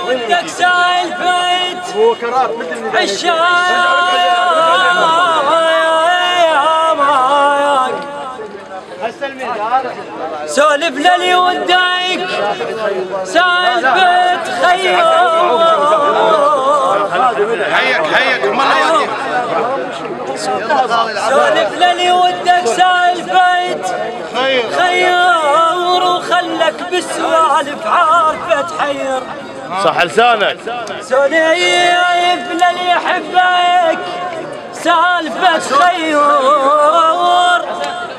ودك سالفت عشاق سولف للي ودك سالفت خيار حيك مرة سولف للي ودك سالفت خيار وخلك بالسوالف عارفة تحير صح لسانك. سولف للي يحبك سالفة خيار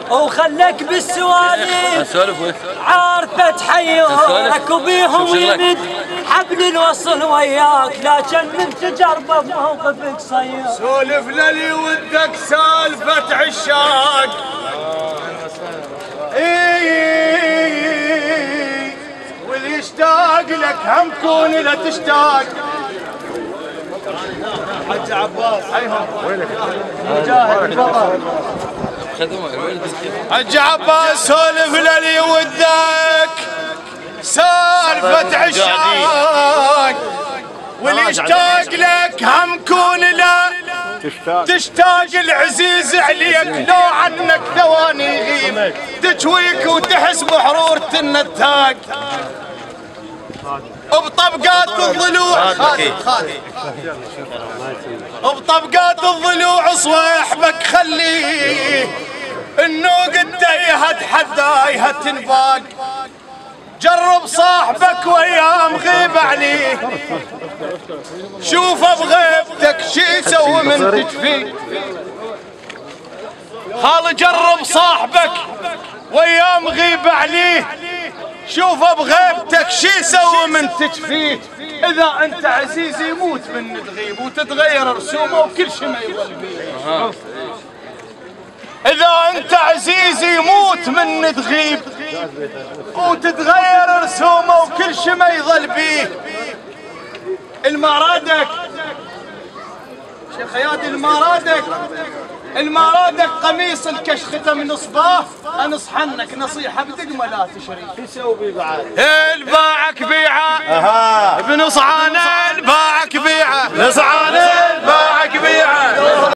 وخلك بالسوالف عارفة تحيرك وبيهم يمد حبل الوصل وياك لكن من تجربه بموقفك صير. سولف للي ودك سالفة عشاق واللي يشتاق لك هم كون لا تشتاق. حج عباس وينك؟ مجاهد حج عباس سولف للي ودك سالفة عشاق واللي يشتاق لك هم كون لا تشتاق. العزيز عليك لو عنك ثواني يغيب تجويك وتحس بحرورة النتاق بطبقات الضلوع بطبقات الضلوع صويحبك خليه النوق التايهة تحدايها تنفاق. جرب صاحبك وايام غيب عليه شوفه بغيبتك شي يسوي من تجفيه. خال جرب صاحبك وايام غيب عليه شوفه بغيبتك شي يسوي من تجفيه. اذا انت عزيز يموت من تغيب وتتغير رسومه وكل شي ما يظل بيه. اذا انت عزيز يموت من تغيب وتتغير رسومه وكل شي ما يظل بيه. المارادك شيخ خياطي المارادك قميص الكشخته من صباه انصحنك نصيحه بدقمه لا تشري. يسوي بيه بعد الباعك بيعه بنصعانه الباعك بيعه نصعانه الباعك بيعه.